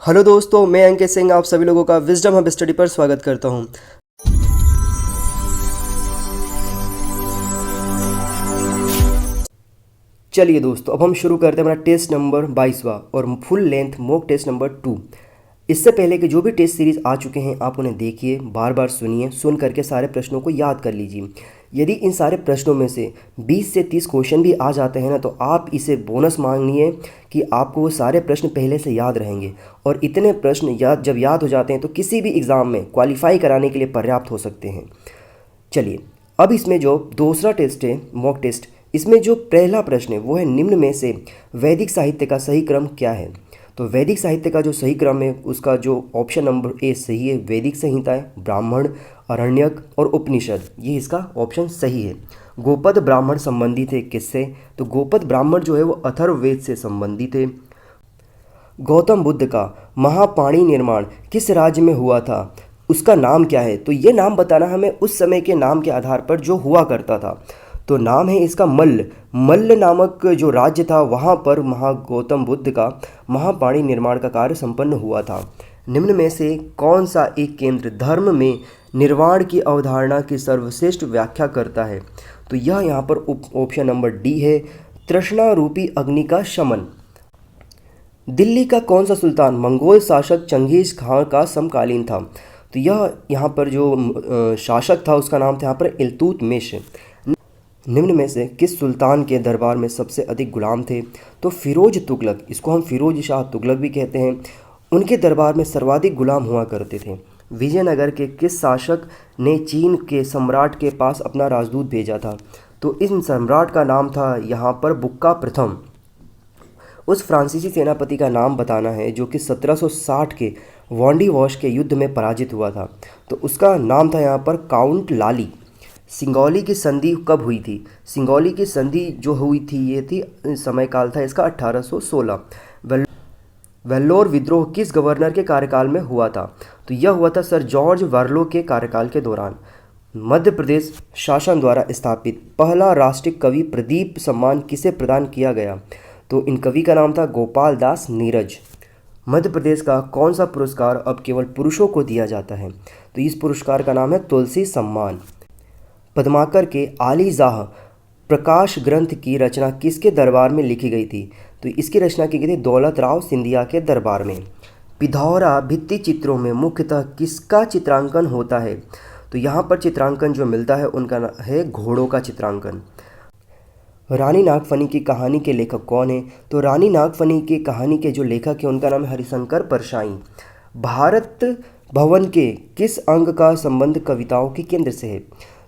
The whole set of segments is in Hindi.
हेलो दोस्तों, मैं अंकित सिंह आप सभी लोगों का विजडम हब स्टडी पर स्वागत करता हूं। चलिए दोस्तों, अब हम शुरू करते हैं हमारा टेस्ट नंबर 22वां और full length mock test number 2। इससे पहले के जो भी टेस्ट सीरीज़ आ चुके हैं आप उन्हें देखिए, बार बार सुनिए, सुन करके सारे प्रश्नों को याद कर लीजिए। यदि इन सारे प्रश्नों में से 20 से 30 क्वेश्चन भी आ जाते हैं ना, तो आप इसे बोनस मानिए कि आपको वो सारे प्रश्न पहले से याद रहेंगे। और इतने प्रश्न जब याद हो जाते हैं तो किसी भी एग्ज़ाम में क्वालिफाई कराने के लिए पर्याप्त हो सकते हैं। चलिए, अब इसमें जो दूसरा टेस्ट है मॉक टेस्ट, इसमें जो पहला प्रश्न है वो है निम्न में से वैदिक साहित्य का सही क्रम क्या है। तो वैदिक साहित्य का जो सही क्रम है उसका जो ऑप्शन नंबर ए सही है, वैदिक संहिता है, ब्राह्मण, अरण्यक और उपनिषद, ये इसका ऑप्शन सही है। गोपद ब्राह्मण संबंधित है किससे? तो गोपद ब्राह्मण जो है वो अथर्ववेद से संबंधित है। गौतम बुद्ध का महापाणी निर्माण किस राज्य में हुआ था, उसका नाम क्या है? तो ये नाम बताना हमें उस समय के नाम के आधार पर जो हुआ करता था। तो नाम है इसका मल्ल। मल्ल नामक जो राज्य था वहाँ पर गौतम बुद्ध का महापाणी निर्माण का कार्य संपन्न हुआ था। निम्न में से कौन सा एक केंद्र धर्म में निर्वाण की अवधारणा की सर्वश्रेष्ठ व्याख्या करता है? तो यह यहाँ पर ऑप्शन नंबर डी है, तृष्णा रूपी अग्नि का शमन। दिल्ली का कौन सा सुल्तान मंगोल शासक चंगेज खान का समकालीन था? तो यह यहाँ पर जो शासक था उसका नाम था यहाँ पर इल्तुतमिश। निम्न में से किस सुल्तान के दरबार में सबसे अधिक गुलाम थे? तो फिरोज तुगलक, इसको हम फिरोज शाह तुगलक भी कहते हैं, उनके दरबार में सर्वाधिक गुलाम हुआ करते थे। विजयनगर के किस शासक ने चीन के सम्राट के पास अपना राजदूत भेजा था? तो इन सम्राट का नाम था यहाँ पर बुक्का प्रथम। उस फ्रांसीसी सेनापति का नाम बताना है जो कि 1760 के वॉन्डीवॉश के युद्ध में पराजित हुआ था। तो उसका नाम था यहाँ पर काउंट लाली। सिंगौली की संधि कब हुई थी? सिंगौली की संधि जो हुई थी ये थी, समय काल था इसका 1816। वेल्लोर विद्रोह किस गवर्नर के कार्यकाल में हुआ था? तो यह हुआ था सर जॉर्ज वार्लो के कार्यकाल के दौरान। मध्य प्रदेश शासन द्वारा स्थापित पहला राष्ट्रीय कवि प्रदीप सम्मान किसे प्रदान किया गया? तो इन कवि का नाम था गोपाल दास नीरज। मध्य प्रदेश का कौन सा पुरस्कार अब केवल पुरुषों को दिया जाता है? तो इस पुरस्कार का नाम है तुलसी सम्मान। पद्माकर के आलीजाह प्रकाश ग्रंथ की रचना किसके दरबार में लिखी गई थी? तो इसकी रचना की गई थी दौलत राव सिंधिया के दरबार में। पिथौरा भित्ति चित्रों में मुख्यतः किसका चित्रांकन होता है? तो यहाँ पर चित्रांकन जो मिलता है उनका है घोड़ों का चित्रांकन। रानी नागफनी की कहानी के लेखक कौन है? तो रानी नागफनी की कहानी के जो लेखक है उनका नाम है हरिशंकर परशाई। भारत भवन के किस अंग का संबंध कविताओं के केंद्र से है?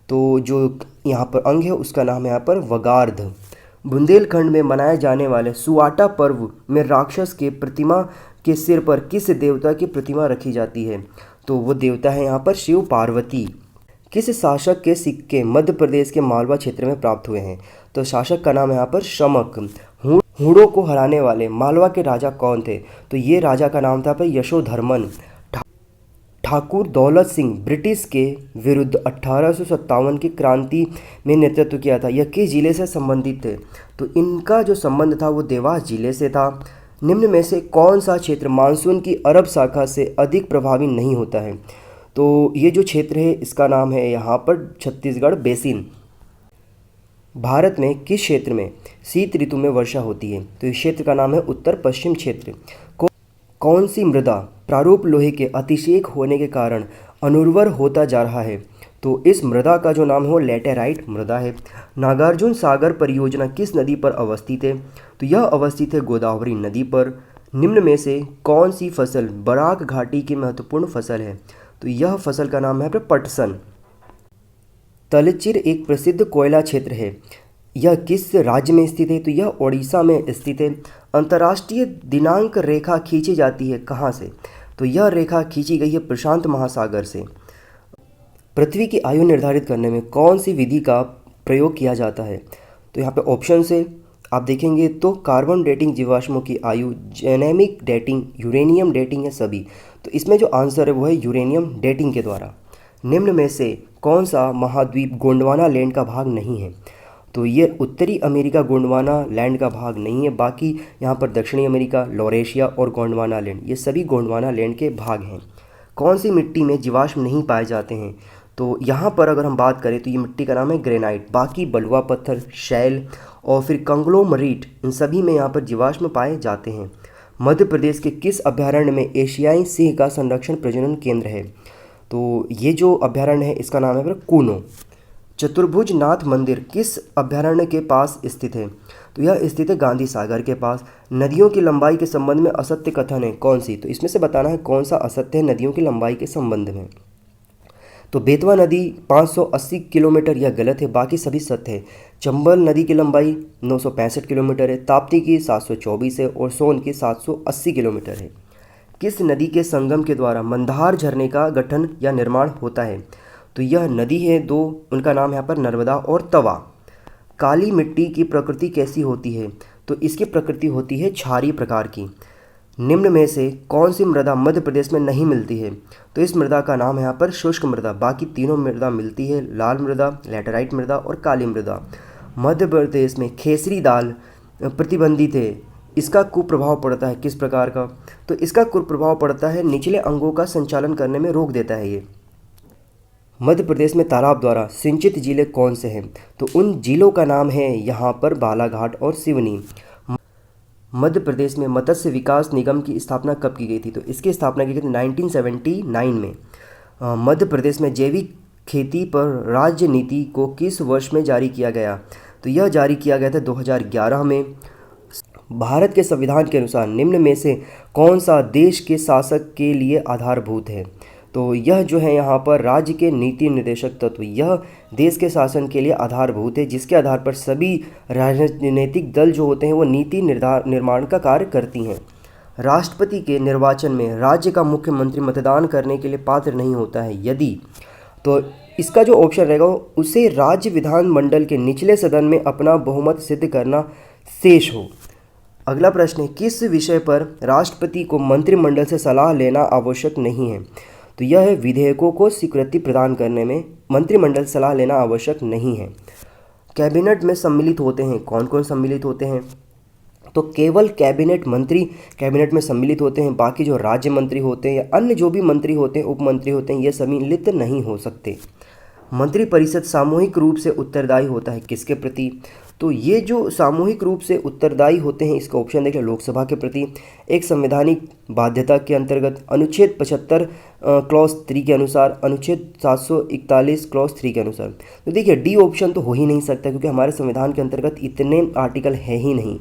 तो जो यहाँ पर अंग है उसका नाम है यहाँ पर वगार्ध। बुंदेलखंड में मनाए जाने वाले सुआटा पर्व में राक्षस के प्रतिमा के सिर पर किस देवता की प्रतिमा रखी जाती है? तो वो देवता है यहाँ पर शिव पार्वती। किस शासक के सिक्के मध्य प्रदेश के मालवा क्षेत्र में प्राप्त हुए हैं? तो शासक का नाम है यहाँ पर शमक। हूणों को हराने वाले मालवा के राजा कौन थे? तो ये राजा का नाम था पर यशोधर्मन। ठाकुर दौलत सिंह ब्रिटिश के विरुद्ध 1857 की क्रांति में नेतृत्व किया था, यह किस जिले से संबंधित थे? तो इनका जो संबंध था वो देवास जिले से था। निम्न में से कौन सा क्षेत्र मानसून की अरब शाखा से अधिक प्रभावी नहीं होता है? तो ये जो क्षेत्र है इसका नाम है यहाँ पर छत्तीसगढ़ बेसिन। भारत में किस क्षेत्र में शीत ऋतु में वर्षा होती है? तो इस क्षेत्र का नाम है उत्तर पश्चिम क्षेत्र। कौन सी मृदा प्रारूप लोहे के अतिशेक होने के कारण अनुर्वर होता जा रहा है? तो इस मृदा का जो नाम है वो लैटेराइट मृदा है। नागार्जुन सागर परियोजना किस नदी पर अवस्थित है? तो यह अवस्थित है गोदावरी नदी पर। निम्न में से कौन सी फसल बराक घाटी की महत्वपूर्ण फसल है? तो यह फसल का नाम है पटसन। तलचिर एक प्रसिद्ध कोयला क्षेत्र है, यह किस राज्य में स्थित है? तो यह ओडिशा में स्थित है। अंतर्राष्ट्रीय दिनांक रेखा खींची जाती है कहाँ से? तो यह रेखा खींची गई है प्रशांत महासागर से। पृथ्वी की आयु निर्धारित करने में कौन सी विधि का प्रयोग किया जाता है? तो यहाँ पे ऑप्शन से आप देखेंगे तो कार्बन डेटिंग जीवाश्मों की आयु, जेनेमिक डेटिंग, यूरेनियम डेटिंग है सभी। तो इसमें जो आंसर है वो है यूरेनियम डेटिंग के द्वारा। निम्न में से कौन सा महाद्वीप गोंडवाना लैंड का भाग नहीं है? तो ये उत्तरी अमेरिका गोंडवाना लैंड का भाग नहीं है। बाकी यहाँ पर दक्षिणी अमेरिका, लॉरेशिया और गोंडवाना लैंड, ये सभी गोंडवाना लैंड के भाग हैं। कौन सी मिट्टी में जीवाश्म नहीं पाए जाते हैं? तो यहाँ पर अगर हम बात करें तो ये मिट्टी का नाम है ग्रेनाइट। बाकी बलुआ पत्थर, शैल और फिर कंग्लोमरेट, इन सभी में यहाँ पर जीवाश्म पाए जाते हैं। मध्य प्रदेश के किस अभयारण्य में एशियाई सिंह का संरक्षण प्रजनन केंद्र है? तो ये जो अभयारण्य है इसका नाम है फिर कूनो। चतुर्भुज नाथ मंदिर किस अभयारण्य के पास स्थित है? तो यह स्थित है गांधी सागर के पास। नदियों की लंबाई के संबंध में असत्य कथन है कौन सी? तो इसमें से बताना है कौन सा असत्य है नदियों की लंबाई के संबंध में। तो बेतवा नदी 580 किलोमीटर, यह गलत है, बाकी सभी सत्य है। चंबल नदी की लंबाई 965 किलोमीटर है, ताप्ती की 724 है और सोन की 780 किलोमीटर है। किस नदी के संगम के द्वारा मंदार झरने का गठन या निर्माण होता है? तो यह नदी है दो, उनका नाम यहाँ पर नर्मदा और तवा। काली मिट्टी की प्रकृति कैसी होती है? तो इसकी प्रकृति होती है क्षारीय प्रकार की। निम्न में से कौन सी मृदा मध्य प्रदेश में नहीं मिलती है? तो इस मृदा का नाम है यहाँ पर शुष्क मृदा। बाकी तीनों मृदा मिलती है, लाल मृदा, लैटेराइट मृदा और काली मृदा। मध्य प्रदेश में खेसरी दाल प्रतिबंधित है, इसका कुप्रभाव पड़ता है किस प्रकार का? तो इसका कुप्रभाव पड़ता है निचले अंगों का संचालन करने में रोक देता है ये। मध्य प्रदेश में तालाब द्वारा सिंचित जिले कौन से हैं? तो उन जिलों का नाम है यहाँ पर बालाघाट और सिवनी। मध्य प्रदेश में मत्स्य विकास निगम की स्थापना कब की गई थी? तो इसकी स्थापना की गई थी 1979 में। मध्य प्रदेश में जैविक खेती पर राज्य नीति को किस वर्ष में जारी किया गया? तो यह जारी किया गया था 2011 में। भारत के संविधान के अनुसार निम्न में से कौन सा देश के शासक के लिए आधारभूत है? तो यह जो है यहाँ पर राज्य के नीति निर्देशक तत्व, यह देश के शासन के लिए आधारभूत है, जिसके आधार पर सभी राजनीतिक दल जो होते हैं वो नीति निर्माण का कार्य करती हैं। राष्ट्रपति के निर्वाचन में राज्य का मुख्यमंत्री मतदान करने के लिए पात्र नहीं होता है यदि, तो इसका जो ऑप्शन रहेगा उसे राज्य विधानमंडल के निचले सदन में अपना बहुमत सिद्ध करना शेष हो। अगला प्रश्न है, किस विषय पर राष्ट्रपति को मंत्रिमंडल से सलाह लेना आवश्यक नहीं है? तो यह है विधेयकों को स्वीकृति प्रदान करने में मंत्रिमंडल सलाह लेना आवश्यक नहीं है। कैबिनेट में सम्मिलित होते हैं, कौन कौन सम्मिलित होते हैं? तो केवल कैबिनेट मंत्री कैबिनेट में सम्मिलित होते हैं, बाकी जो राज्य मंत्री होते हैं या अन्य जो भी मंत्री होते हैं, उप मंत्री होते हैं, ये सम्मिलित नहीं हो सकते। मंत्रिपरिषद सामूहिक रूप से उत्तरदायी होता है किसके प्रति? तो ये जो सामूहिक रूप से उत्तरदायी होते हैं, इसका ऑप्शन देखिए लोकसभा के प्रति। एक संवैधानिक बाध्यता के अंतर्गत, अनुच्छेद 75 क्लॉज 3 के अनुसार, अनुच्छेद 741 क्लॉज 3 के अनुसार। तो देखिए डी ऑप्शन तो हो ही नहीं सकता क्योंकि हमारे संविधान के अंतर्गत इतने आर्टिकल है ही नहीं।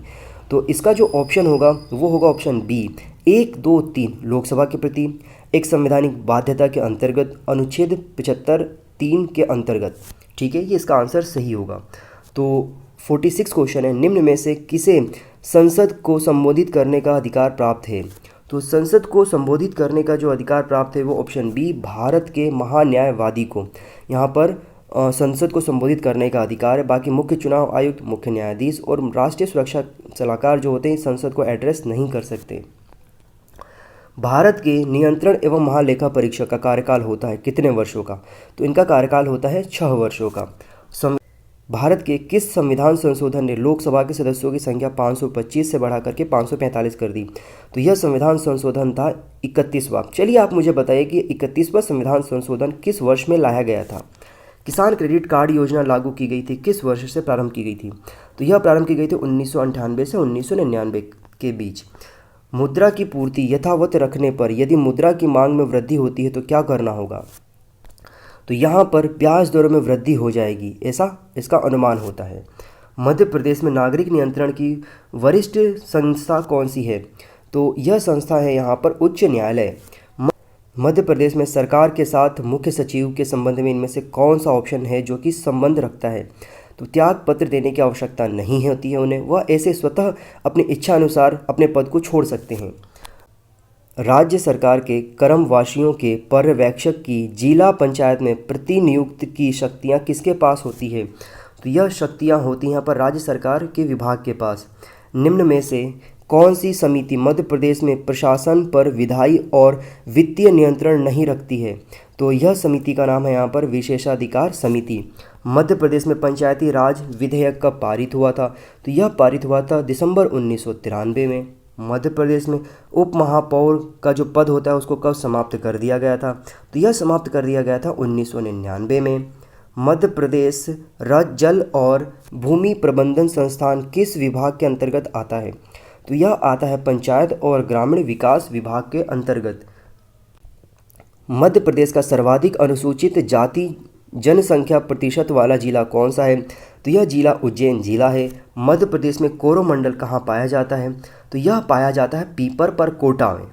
तो इसका जो ऑप्शन होगा वो होगा ऑप्शन बी, 1, 2, 3 लोकसभा के प्रति, एक संवैधानिक बाध्यता के अंतर्गत, अनुच्छेद 75 3 के अंतर्गत। ठीक है, ये इसका आंसर सही होगा। तो 46 क्वेश्चन है, निम्न में से किसे संसद को संबोधित करने का अधिकार प्राप्त है? तो संसद को संबोधित करने का जो अधिकार प्राप्त है वो ऑप्शन बी, भारत के महान्यायवादी को यहाँ पर संसद को संबोधित करने का अधिकार है। बाकी मुख्य चुनाव आयुक्त, मुख्य न्यायाधीश और राष्ट्रीय सुरक्षा सलाहकार जो होते हैं संसद को एड्रेस नहीं कर सकते। भारत के नियंत्रण एवं महालेखा परीक्षक का कार्यकाल होता है कितने वर्षों का? तो इनका कार्यकाल होता है 6 वर्षों का। भारत के किस संविधान संशोधन ने लोकसभा के सदस्यों की संख्या 525 से बढ़ा करके 545 कर दी? तो यह संविधान संशोधन था 31वां। चलिए आप मुझे बताइए कि 31वां संविधान संशोधन किस वर्ष में लाया गया था? किसान क्रेडिट कार्ड योजना लागू की गई थी, किस वर्ष से प्रारंभ की गई थी? तो यह प्रारंभ की गई थी 1998 से 1999 के बीच। मुद्रा की पूर्ति यथावत रखने पर यदि मुद्रा की मांग में वृद्धि होती है तो क्या करना होगा? तो यहाँ पर ब्याज दरों में वृद्धि हो जाएगी, ऐसा इसका अनुमान होता है। मध्य प्रदेश में नागरिक नियंत्रण की वरिष्ठ संस्था कौन सी है? तो यह संस्था है यहाँ पर उच्च न्यायालय। मध्य प्रदेश में सरकार के साथ मुख्य सचिव के संबंध में इनमें से कौन सा ऑप्शन है जो कि संबंध रखता है? तो त्याग पत्र देने की आवश्यकता नहीं होती है उन्हें, वह ऐसे स्वतः अपनी इच्छा अनुसार अपने पद को छोड़ सकते हैं। राज्य सरकार के कर्मवासियों के पर्यवेक्षक की जिला पंचायत में प्रतिनियुक्त की शक्तियां किसके पास होती है? तो यह शक्तियां होती हैं यहाँ पर राज्य सरकार के विभाग के पास। निम्न में से कौन सी समिति मध्य प्रदेश में प्रशासन पर विधायी और वित्तीय नियंत्रण नहीं रखती है? तो यह समिति का नाम है यहाँ पर विशेषाधिकार समिति। मध्य प्रदेश में पंचायती राज विधेयक कब पारित हुआ था? तो यह पारित हुआ था दिसंबर 1993 में। मध्य प्रदेश में उप महापौर का जो पद होता है उसको कब समाप्त कर दिया गया था? तो यह समाप्त कर दिया गया था 1999 में। मध्य प्रदेश राज्य जल और भूमि प्रबंधन संस्थान किस विभाग के अंतर्गत आता है? तो यह आता है पंचायत और ग्रामीण विकास विभाग के अंतर्गत। मध्य प्रदेश का सर्वाधिक अनुसूचित जाति जनसंख्या प्रतिशत वाला जिला कौन सा है? तो यह जिला उज्जैन जिला है। मध्य प्रदेश में कोरोमंडल कहाँ पाया जाता है? तो यह पाया जाता है पीपर पर कोटा में।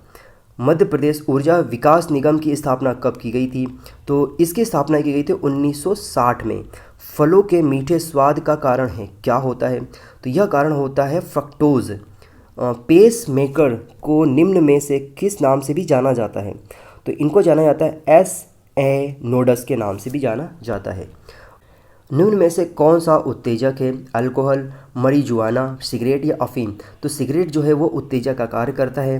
मध्य प्रदेश ऊर्जा विकास निगम की स्थापना कब की गई थी? तो इसकी स्थापना की गई थी 1960 में। फलों के मीठे स्वाद का कारण है क्या होता है? तो यह कारण होता है फ्रक्टोज। पेस मेकर को निम्न में से किस नाम से भी जाना जाता है? तो इनको जाना जाता है एस नोडस के नाम से भी जाना जाता है। निम्न में से कौन सा उत्तेजक है? अल्कोहल, मरीजुआना, सिगरेट या अफीम? तो सिगरेट जो है वो उत्तेजक का कार्य करता है।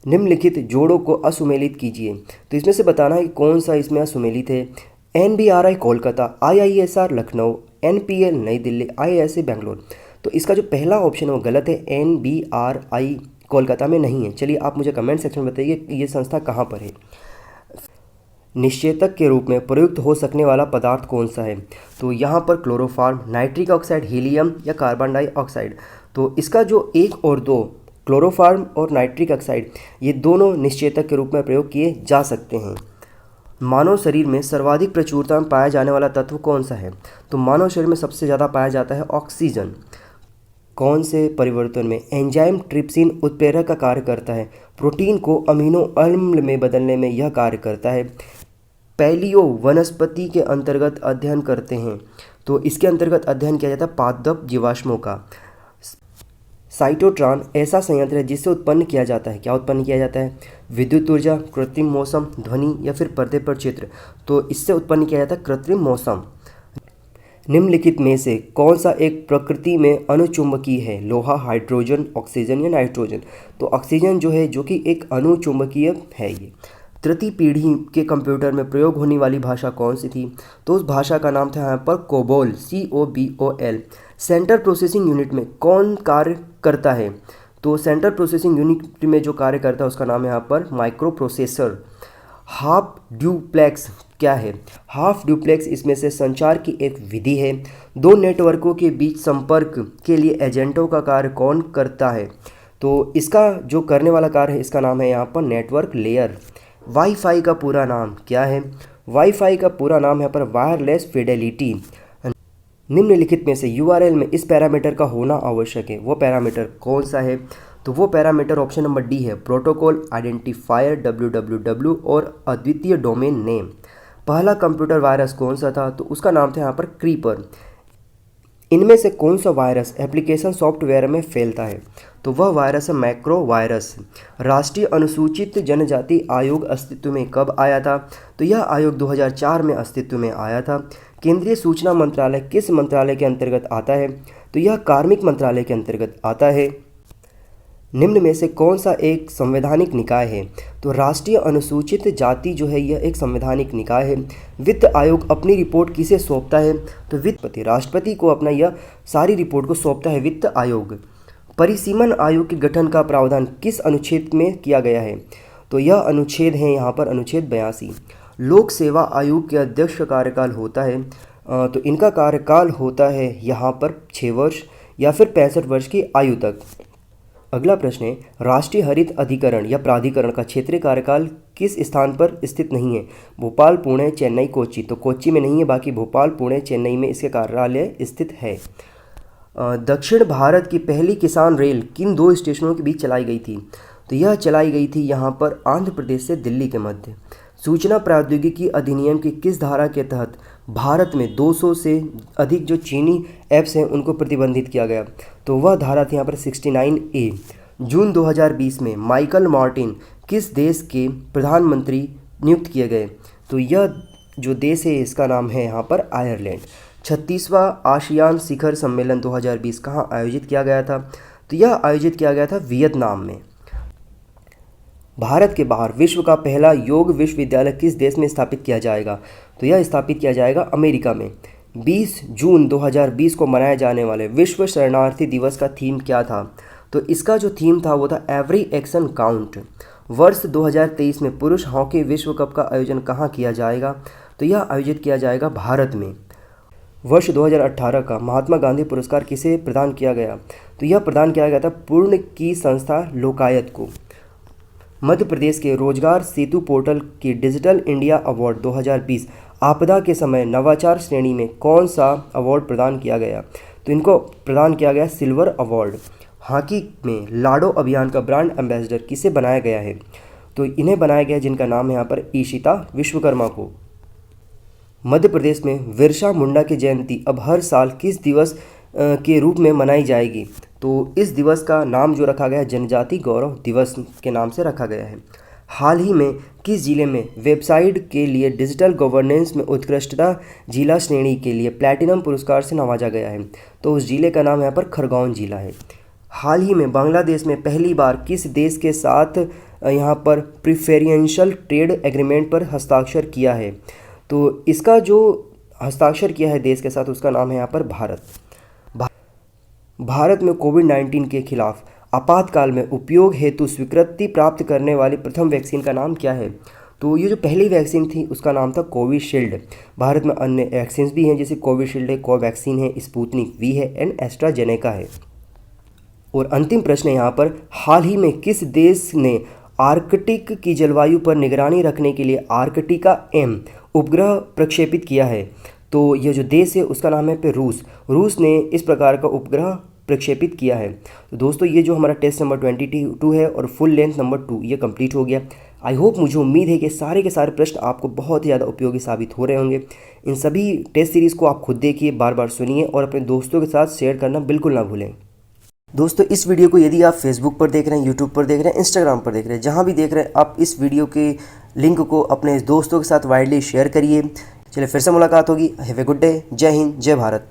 निम्नलिखित जोड़ों को असुमेलित कीजिए। तो इसमें से बताना है कि कौन सा इसमें असुमेलित है। NBRI Kolkata, IISR Lucknow, NPL नई दिल्ली, IISc बेंगलोर। तो इसका जो पहला ऑप्शन है वो गलत है, NBRI कोलकाता में नहीं है। चलिए आप मुझे कमेंट सेक्शन में बताइए कि ये संस्था कहाँ पर है। निषेचक के रूप में प्रयुक्त हो सकने वाला पदार्थ कौन सा है? तो यहाँ पर क्लोरोफॉर्म, नाइट्रिक ऑक्साइड, हीलियम या कार्बन डाइऑक्साइड। तो इसका जो 1 और 2 क्लोरोफॉर्म और नाइट्रिक ऑक्साइड ये दोनों निश्चेतक के रूप में प्रयोग किए जा सकते हैं। मानव शरीर में सर्वाधिक प्रचुरता में पाया जाने वाला तत्व कौन सा है? तो मानव शरीर में सबसे ज़्यादा पाया जाता है ऑक्सीजन। कौन से परिवर्तन में एंजाइम ट्रिप्सिन उत्प्रेरक का कार्य करता है? प्रोटीन को अमीनो अम्ल में बदलने में यह कार्य करता है। पैलियो वनस्पति के अंतर्गत अध्ययन करते हैं, तो इसके अंतर्गत अध्ययन किया जाता है पादप जीवाश्मों का। साइटोट्रॉन ऐसा संयंत्र है जिससे उत्पन्न किया जाता है, क्या उत्पन्न किया जाता है? विद्युत ऊर्जा, कृत्रिम मौसम, ध्वनि या फिर पर्दे पर चित्र? तो इससे उत्पन्न किया जाता है कृत्रिम मौसम। निम्नलिखित में से कौन सा एक प्रकृति में अणुचुंबकीय है? लोहा, हाइड्रोजन, ऑक्सीजन या नाइट्रोजन? तो ऑक्सीजन जो है जो कि एक अणुचुंबकीय है। ये तृतीय पीढ़ी के कंप्यूटर में प्रयोग होने वाली भाषा कौन सी थी? तो उस भाषा का नाम था यहाँ पर COBOL, COBOL। Central processing unit में कौन कार्य करता है? तो सेंट्रल प्रोसेसिंग यूनिट में जो कार्य करता है उसका नाम है यहाँ पर माइक्रो प्रोसेसर। हाफ ड्यूप्लेक्स क्या है? हाफ ड्यूप्लेक्स इसमें से संचार की एक विधि है। दो नेटवर्कों के बीच संपर्क के लिए एजेंटों का कार्य कौन करता है? तो इसका जो करने वाला कार्य है इसका नाम है यहाँ पर नेटवर्क लेयर। वाईफाई का पूरा नाम क्या है? वाईफाई का पूरा नाम है पर वायरलेस फिडेलिटी। निम्नलिखित में से URL में इस पैरामीटर का होना आवश्यक है, वो पैरामीटर कौन सा है? तो वो पैरामीटर ऑप्शन नंबर डी है, प्रोटोकॉल आइडेंटिफायर www और अद्वितीय डोमेन नेम। पहला कंप्यूटर वायरस कौन सा था? तो उसका नाम था यहाँ पर क्रीपर। इनमें से कौन सा वायरस एप्लीकेशन सॉफ्टवेयर में फैलता है? तो वह वायरस है मैक्रो वायरस। राष्ट्रीय अनुसूचित जनजाति आयोग अस्तित्व में कब आया था? तो यह आयोग 2004 में अस्तित्व में आया था। केंद्रीय सूचना मंत्रालय किस मंत्रालय के अंतर्गत आता है? तो यह कार्मिक मंत्रालय के अंतर्गत आता है। निम्न में से कौन सा एक संवैधानिक निकाय है? तो राष्ट्रीय अनुसूचित जाति जो है यह एक संवैधानिक निकाय है। वित्त आयोग अपनी रिपोर्ट किसे सौंपता है? तो राष्ट्रपति को अपना यह सारी रिपोर्ट को सौंपता है वित्त आयोग। परिसीमन आयोग के गठन का प्रावधान किस अनुच्छेद में किया गया है? तो यह अनुच्छेद है यहाँ पर अनुच्छेद 82। लोक सेवा आयोग के अध्यक्ष का कार्यकाल होता है, तो इनका कार्यकाल होता है यहाँ पर 6 वर्ष या फिर 65 वर्ष की आयु तक। अगला प्रश्न है, राष्ट्रीय हरित अधिकरण या प्राधिकरण का क्षेत्रीय कार्यकाल किस स्थान पर स्थित नहीं है? भोपाल, पुणे, चेन्नई, कोच्चि। तो कोच्चि में नहीं है, बाकी भोपाल, पुणे, चेन्नई में इसके कार्यालय स्थित है। दक्षिण भारत की पहली किसान रेल किन 2 स्टेशनों के बीच चलाई गई थी? तो यह चलाई गई थी यहाँ पर आंध्र प्रदेश से दिल्ली के मध्य। सूचना प्रौद्योगिकी अधिनियम की किस धारा के तहत भारत में 200 से अधिक जो चीनी ऐप्स हैं उनको प्रतिबंधित किया गया? तो वह धारा थी यहाँ पर 69A। जून 2020 में माइकल मार्टिन किस देश के प्रधानमंत्री नियुक्त किए गए? तो यह जो देश है इसका नाम है यहाँ पर आयरलैंड। 36वां आसियान शिखर सम्मेलन 2020 कहाँ आयोजित किया गया था? तो यह आयोजित किया गया था वियतनाम में। भारत के बाहर विश्व का पहला योग विश्वविद्यालय किस देश में स्थापित किया जाएगा? तो यह स्थापित किया जाएगा अमेरिका में। 20 जून 2020 को मनाए जाने वाले विश्व शरणार्थी दिवस का थीम क्या था? तो इसका जो थीम था वो था एवरी एक्शन काउंट। वर्ष 2023 में पुरुष हॉकी विश्व कप का आयोजन कहाँ किया जाएगा? तो यह आयोजित किया जाएगा भारत में। वर्ष 2018 का महात्मा गांधी पुरस्कार किसे प्रदान किया गया? तो यह प्रदान किया गया था पूर्ण की संस्था लोकायत को। मध्य प्रदेश के रोजगार सेतु पोर्टल की डिजिटल इंडिया अवार्ड 2020 आपदा के समय नवाचार श्रेणी में कौन सा अवार्ड प्रदान किया गया? तो इनको प्रदान किया गया सिल्वर अवार्ड। हॉकी में लाडो अभियान का ब्रांड एम्बेसडर किसे बनाया गया है? तो इन्हें बनाया गया जिनका नाम है यहाँ पर ईशिता विश्वकर्मा को। मध्य प्रदेश में बिरसा मुंडा की जयंती अब हर साल किस दिवस के रूप में मनाई जाएगी? तो इस दिवस का नाम जो रखा गया है जनजाति गौरव दिवस के नाम से रखा गया है। हाल ही में किस जिले में वेबसाइट के लिए डिजिटल गवर्नेंस में उत्कृष्टता जिला श्रेणी के लिए प्लैटिनम पुरस्कार से नवाजा गया है? तो उस जिले का नाम यहाँ पर खरगोन जिला है। हाल ही में बांग्लादेश में पहली बार किस देश के साथ यहाँ पर प्रिफरेंशियल ट्रेड एग्रीमेंट पर हस्ताक्षर किया है? तो इसका जो हस्ताक्षर किया है देश के साथ उसका नाम है यहाँ पर भारत। भारत में कोविड-19 के खिलाफ आपातकाल में उपयोग हेतु स्वीकृति प्राप्त करने वाली प्रथम वैक्सीन का नाम क्या है? तो ये जो पहली वैक्सीन थी उसका नाम था कोविशील्ड। भारत में अन्य वैक्सीन भी हैं जैसे कोविशील्ड है, कोवैक्सीन है, स्पुतनिक वी है एंड एस्ट्राजेनेका है। और अंतिम प्रश्न है यहाँ पर, हाल ही में किस देश ने आर्कटिक की जलवायु पर निगरानी रखने के लिए आर्कटिका एम उपग्रह प्रक्षेपित किया है? तो यह जो देश है उसका नाम है रूस। रूस ने इस प्रकार का उपग्रह प्रक्षेपित किया है। तो दोस्तों ये जो हमारा टेस्ट नंबर 22 है और फुल लेंथ नंबर 2 ये कंप्लीट हो गया। आई होप, मुझे उम्मीद है कि सारे के सारे प्रश्न आपको बहुत ही ज़्यादा उपयोगी साबित हो रहे होंगे। इन सभी टेस्ट सीरीज़ को आप खुद देखिए, बार बार सुनिए और अपने दोस्तों के साथ शेयर करना बिल्कुल ना भूलें। दोस्तों इस वीडियो को यदि आप फेसबुक पर देख रहे हैं, यूट्यूब पर देख रहे हैं, इंस्टाग्राम पर देख रहे हैं, जहाँ भी देख रहे हैं, आप इस वीडियो के लिंक को अपने दोस्तों के साथ वाइडली शेयर करिए। चलिए फिर से मुलाकात होगी। Have a good day. जय हिंद, जय भारत।